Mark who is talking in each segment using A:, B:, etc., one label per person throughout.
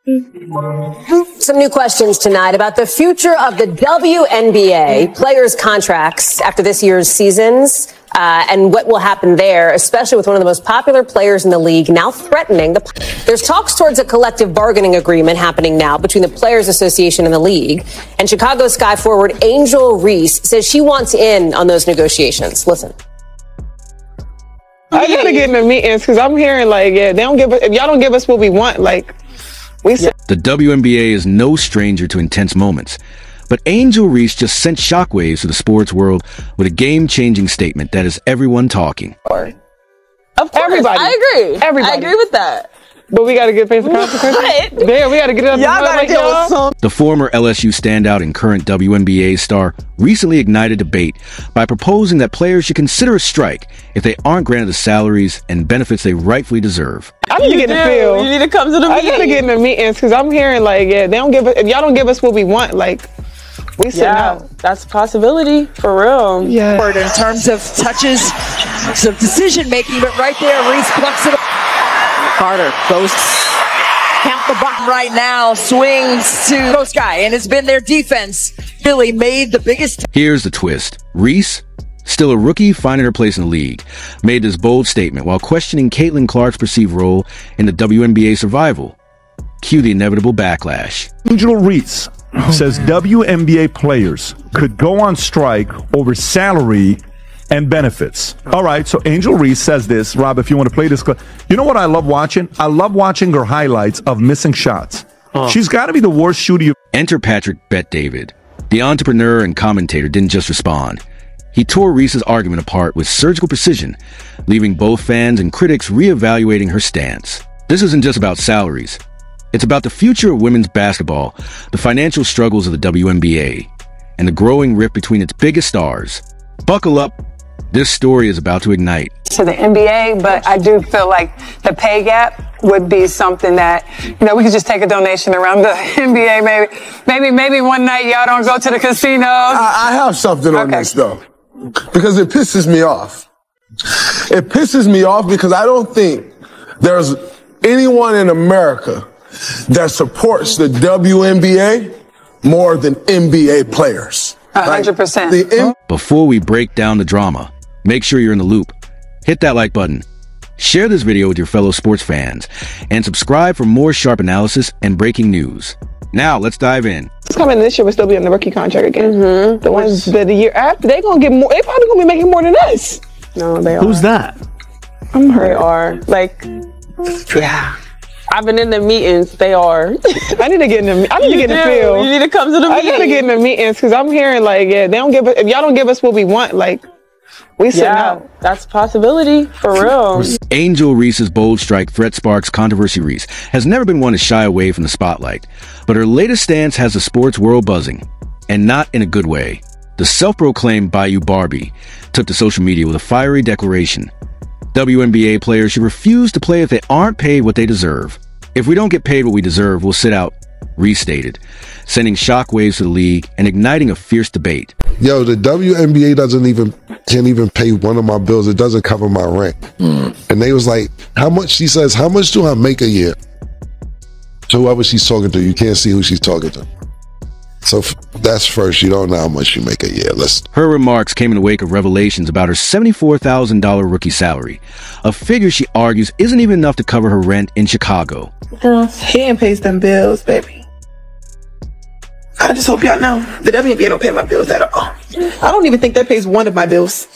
A: Some new questions tonight about the future of the WNBA players' contracts after this year's seasons and what will happen there, especially with one of the most popular players in the league now threatening There's talks towards a collective bargaining agreement happening now between the Players Association and the league. And Chicago Sky forward AngelReese says she wants in on those negotiations. Listen.
B: I gotta get in the meetings because I'm hearing like, yeah, they don't give us, if y'all don't give us what we want, like, we said.
C: The WNBA is no stranger to intense moments, but AngelReese just sent shockwaves to the sports world with a game-changing statement that is everyone talking.
B: Of course.
D: Everybody. I agree.
B: Everybody.
D: I agree with that.
B: But we gotta get paid for consequences. Damn, we gotta get it up.
D: Y'all gotta deal with some.
C: The former LSU standout and current WNBA star recently ignited debate by proposing that players should consider a strike if they aren't granted the salaries and benefits they rightfully deserve.
B: I need to get in the field.
D: You need to come to the meeting.
B: I gotta get in the meetings because I'm hearing like, yeah, they don't give us, if y'all don't give us what we want, like, we sit out.
D: That's a possibility for real.
B: Yeah.
E: In terms of touches, some decision making, but right there, Reese plucks it up. Carter goes, count the button right now, swings to Coast Guy, and it's been their defense really made the biggest.
C: Here's the twist. Reese, still a rookie finding her place in the league, made this bold statement while questioning CaitlinClark's perceived role in the WNBA survival. Cue the inevitable backlash.
F: AngelReese says WNBA players could go on strike over salary and benefits. All right, so AngelReese says this. Rob, if you want to play this clip. You know what I love watching? I love watching her highlights of missing shots. She's got to be the worst shooter.
C: Enter PatrickBetDavid. The entrepreneur and commentator didn't just respond. He tore Reese's argument apart with surgical precision, leaving both fans and critics reevaluating her stance. This isn't just about salaries. It's about the future of women's basketball, the financial struggles of the WNBA, and the growing rift between its biggest stars. Buckle up. This story is about to ignite.
G: To the NBA, but I do feel like the pay gap would be something that, you know, we could just take a donation around the NBA. Maybe one night y'all don't go to the casinos.
H: I have something on this though, because it pisses me off. It pisses me off because I don't think there's anyone in America that supports the WNBA more than NBA players.
G: 100%.
C: Before we break down the drama, make sure you're in the loop. Hit that like button. Share this video with your fellow sports fans and subscribe for more sharp analysis and breaking news. Now, let's dive in.
B: It's coming this year, we'll still be on the rookie contract again. The ones that the year after, they're gonna get more. They probably gonna be making more than us.
D: No, they are.
F: Who's that?
B: I'm hurt.
D: They are. Like, yeah. I've been in the meetings. They are.
B: I need to get in the. I need to get in the field.
D: You need to come to the meeting.
B: I gotta get in the meetings because I'm hearing like, yeah, they don't give us. If y'all don't give us what we want, like, we sit out.
D: That's a possibility for real.
C: AngelReese's bold strike threat sparks controversy. Reese has never been one to shy away from the spotlight, but her latest stance has the sports world buzzing, and not in a good way. The self-proclaimed Bayou Barbie took to social media with a fiery declaration. WNBA players should refuse to play if they aren't paid what they deserve. If we don't get paid what we deserve, we'll sit out, Reese stated, sending shockwaves to the league and igniting a fierce debate.
H: Yo, the WNBA can't even pay one of my bills. It doesn't cover my rent. And they was like, how much? She says, how much do I make a year? To whoever she's talking to, you can't see who she's talking to. So that's first. You don't know how much you make a year.
C: Her remarks came in the wake of revelations about her $74,000 rookie salary, a figure she argues isn't even enough to cover her rent in Chicago.
I: He ain't pays them bills, baby. I just hope y'all know the WNBA don't pay my bills at all. I don't even think that pays one of my bills.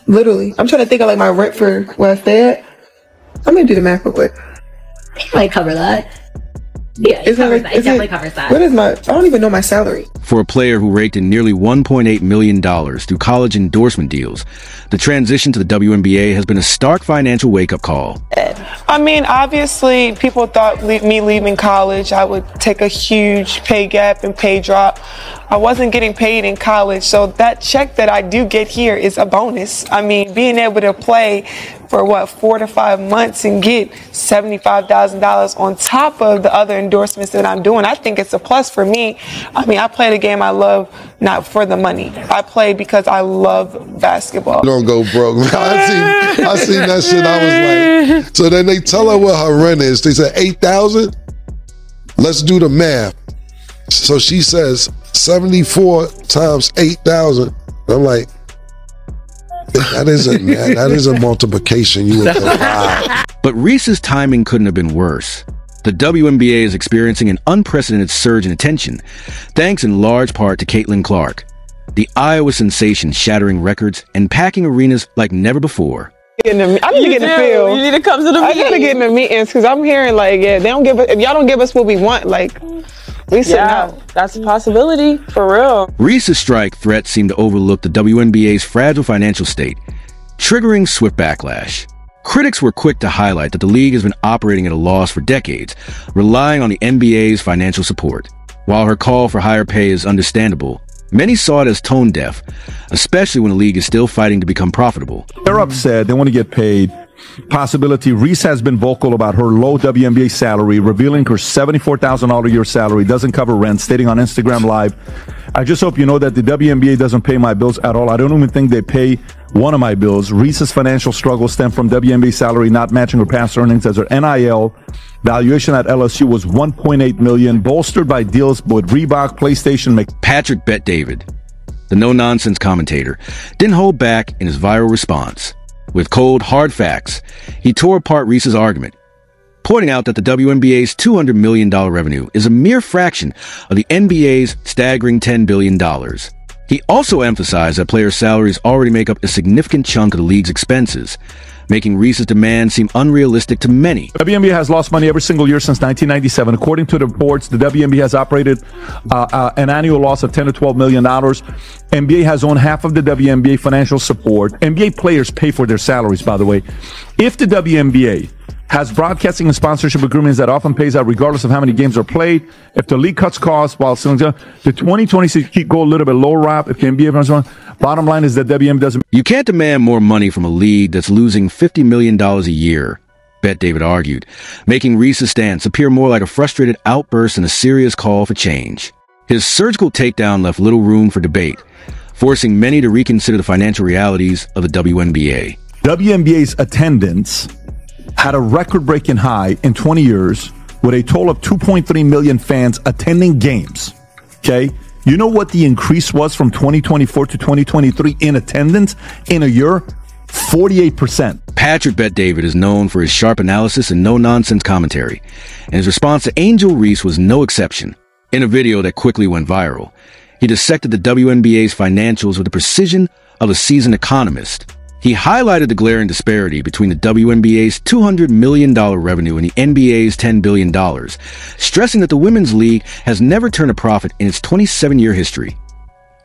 I: Literally. I'm trying to think of like my rent for where I stay at. I'm gonna do the math real quick.
J: It might cover that. Yeah, it definitely covers that.
I: What is I don't even know my salary.
C: For a player who raked in nearly $1.8 million through college endorsement deals, the transition to the WNBA has been a stark financial wake-up call.
B: I mean, obviously, people thought me leaving college, I would take a huge pay gap and pay drop. I wasn't getting paid in college, so that check that I do get here is a bonus. I mean, being able to play for 4 to 5 months and get $75,000 on top of the other endorsements that I'm doing, I think it's a plus for me. I mean, I play the game I love, not for the money. I play because I love basketball.
H: You don't go broke. I seen that shit. I was like, so then they tell her what her rent is. They said 8,000. Let's do the math. So she says 74 times 8,000. I'm like, that is a multiplication. You would go, wow.
C: But Reese's timing couldn't have been worse. The WNBA is experiencing an unprecedented surge in attention, thanks in large part to CaitlinClark, the Iowa sensation shattering records and packing arenas like never before.
B: I need to get in the field.
D: You need to come to the meetings.
B: I gotta get in the meetings because I'm hearing like, yeah, they don't give us, if y'all don't give us what we want, like, we said no.
D: That's a possibility, for real.
C: Reese's strike threat seemed to overlook the WNBA's fragile financial state, triggering swift backlash. Critics were quick to highlight that the league has been operating at a loss for decades, relying on the NBA's financial support. While her call for higher pay is understandable, many saw it as tone deaf, especially when the league is still fighting to become profitable.
F: They're upset. They want to get paid. Possibility. Reese has been vocal about her low WNBA salary, revealing her $74,000 a year salary doesn't cover rent, stating on Instagram Live, I just hope you know that the WNBA doesn't pay my bills at all. I don't even think they pay one of my bills. Reese's financial struggles stem from WNBA salary not matching her past earnings, as her NIL valuation at LSU was $1.8 million, bolstered by deals with Reebok, PlayStation.
C: PatrickBetDavid, the no-nonsense commentator, didn't hold back in his viral response. With cold, hard facts, he tore apart Reese's argument, pointing out that the WNBA's $200 million revenue is a mere fraction of the NBA's staggering $10 billion. He also emphasized that players' salaries already make up a significant chunk of the league's expenses, making Reese's demand seem unrealistic to many.
F: The WNBA has lost money every single year since 1997. According to the reports, the WNBA has operated an annual loss of $10 to $12 million. NBA has owned half of the WNBA financial support. NBA players pay for their salaries, by the way. If the WNBA has broadcasting and sponsorship agreements that often pays out regardless of how many games are played, if the league cuts costs while still the 2026 keep go a little bit lower, Rob, if the NBA runs on, bottom line is that WNBA doesn't.
C: You can't demand more money from a league that's losing $50 million a year, BetDavid argued, making Reese's stance appear more like a frustrated outburst than a serious call for change. His surgical takedown left little room for debate, forcing many to reconsider the financial realities of the WNBA.
F: WNBA's attendance had a record-breaking high in 20 years with a total of 2.3 million fans attending games. Okay? You know what the increase was from 2024 to 2023 in attendance in a year? 48%.
C: PatrickBetDavid is known for his sharp analysis and no-nonsense commentary, and his response to AngelReese was no exception. In a video that quickly went viral, he dissected the WNBA's financials with the precision of a seasoned economist. He highlighted the glaring disparity between the WNBA's $200 million revenue and the NBA's $10 billion, stressing that the Women's League has never turned a profit in its 27-year history.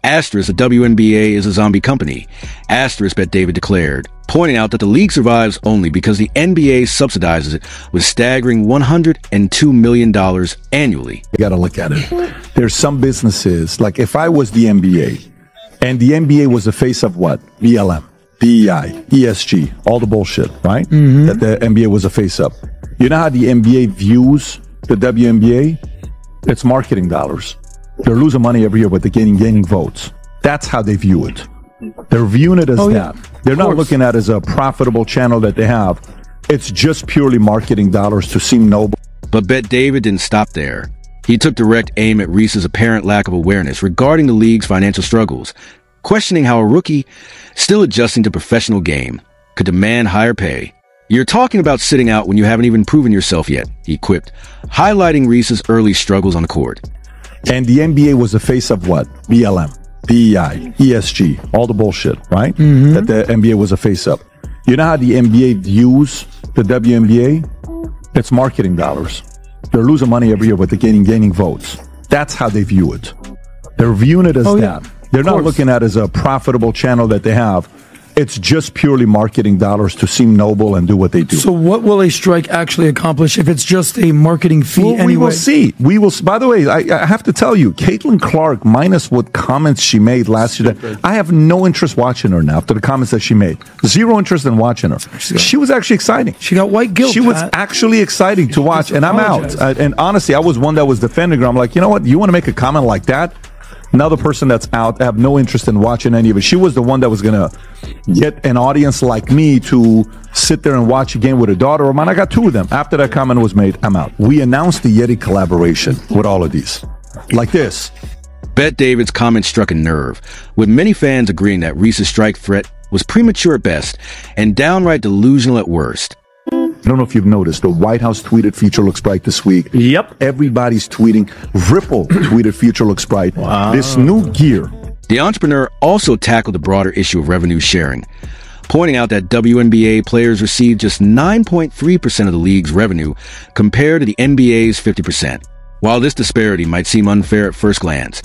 C: Asterisk, the WNBA is a zombie company, asterisk, BetDavid declared, pointing out that the league survives only because the NBA subsidizes it with staggering $102 million annually.
F: You got to look at it. There's some businesses, like if I was the NBA, and the NBA was the face of what? BLM. DEI, ESG, all the bullshit, right? Mm-hmm. That the NBA was a face up. You know how the NBA views the WNBA? It's marketing dollars. They're losing money every year, but they're gaining votes. That's how they view it. They're viewing it as that. Yeah. They're not looking at it as a profitable channel that they have. It's just purely marketing dollars to seem noble.
C: But BetDavid didn't stop there. He took direct aim at Reese's apparent lack of awareness regarding the league's financial struggles, questioning how a rookie, still adjusting to professional game, could demand higher pay. You're talking about sitting out when you haven't even proven yourself yet, he quipped, highlighting Reese's early struggles on the court.
F: And the NBA was the face of what? BLM, DEI, ESG, all the bullshit, right? Mm-hmm. That the NBA was a face up. You know how the NBA views the WNBA? It's marketing dollars. They're losing money every year, but they're gaining votes. That's how they view it. They're viewing it as that. They're not looking at it as a profitable channel that they have. It's just purely marketing dollars to seem noble and do what they do.
K: So what will a strike actually accomplish if it's just a marketing fee anyway?
F: We will see. We will. By the way, I have to tell you, CaitlinClark, minus what comments she made last year, I have no interest watching her now after the comments that she made. Zero interest in watching her. She was actually exciting.
K: She got white guilt.
F: She was actually exciting to watch, and I'm out. And honestly, I was one that was defending her. I'm like, you know what? You want to make a comment like that? Another person that's out, I have no interest in watching any of it. She was the one that was going to get an audience like me to sit there and watch a game with her daughter of mine. I got two of them. After that comment was made, I'm out. We announced the Yeti collaboration with all of these. Like this.
C: BetDavid's comment struck a nerve, with many fans agreeing that Reese's strike threat was premature at best and downright delusional at worst.
F: I don't know if you've noticed, the White House tweeted future looks bright this week.
L: Yep.
F: Everybody's tweeting. Ripple tweeted future looks bright. Wow. This new gear.
C: The entrepreneur also tackled the broader issue of revenue sharing, pointing out that WNBA players receive just 9.3% of the league's revenue compared to the NBA's 50%. While this disparity might seem unfair at first glance,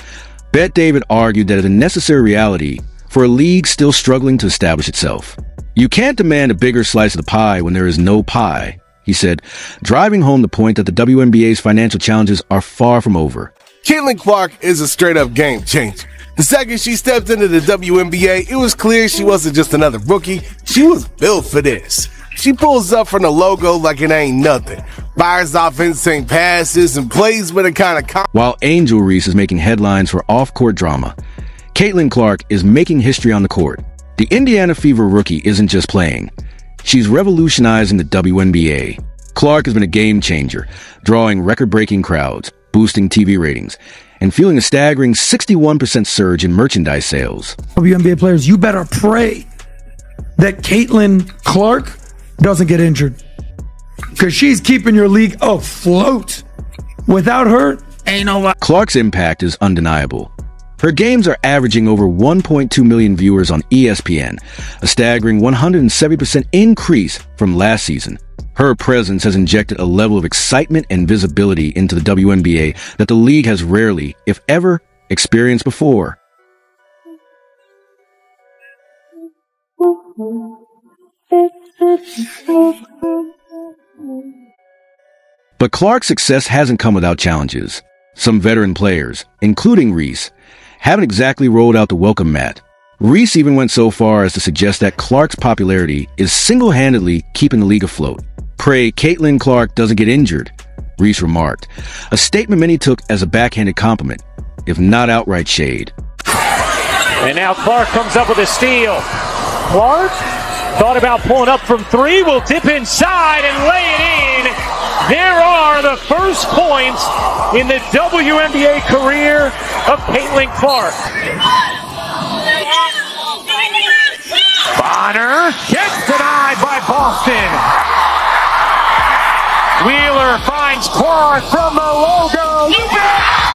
C: BetDavid argued that it's a necessary reality for a league still struggling to establish itself. You can't demand a bigger slice of the pie when there is no pie, he said, driving home the point that the WNBA's financial challenges are far from over.
M: CaitlinClark is a straight-up game changer. The second she stepped into the WNBA, it was clear she wasn't just another rookie. She was built for this. She pulls up from the logo like it ain't nothing. Fires off insane passes and plays with a kind of...
C: While AngelReese is making headlines for off-court drama, CaitlinClark is making history on the court. The Indiana Fever rookie isn't just playing. She's revolutionizing the WNBA. Clark has been a game changer, drawing record-breaking crowds, boosting TV ratings, and fueling a staggering 61% surge in merchandise sales.
K: WNBA players, you better pray that CaitlinClark doesn't get injured, because she's keeping your league afloat. Without her, ain't no...
C: Clark's impact is undeniable. Her games are averaging over 1.2 million viewers on ESPN, a staggering 170% increase from last season. Her presence has injected a level of excitement and visibility into the WNBA that the league has rarely, if ever, experienced before. But Clark's success hasn't come without challenges. Some veteran players, including Reese, haven't exactly rolled out the welcome mat. Reese even went so far as to suggest that Clark's popularity is single-handedly keeping the league afloat. Pray CaitlinClark doesn't get injured, Reese remarked, a statement many took as a backhanded compliment, if not outright shade.
L: And now Clark comes up with a steal. Clark thought about pulling up from three, will dip inside and lay it in. There are the first points in the WNBA career of CaitlinClark. Bonner gets denied by Boston. Wheeler finds Clark from the logo.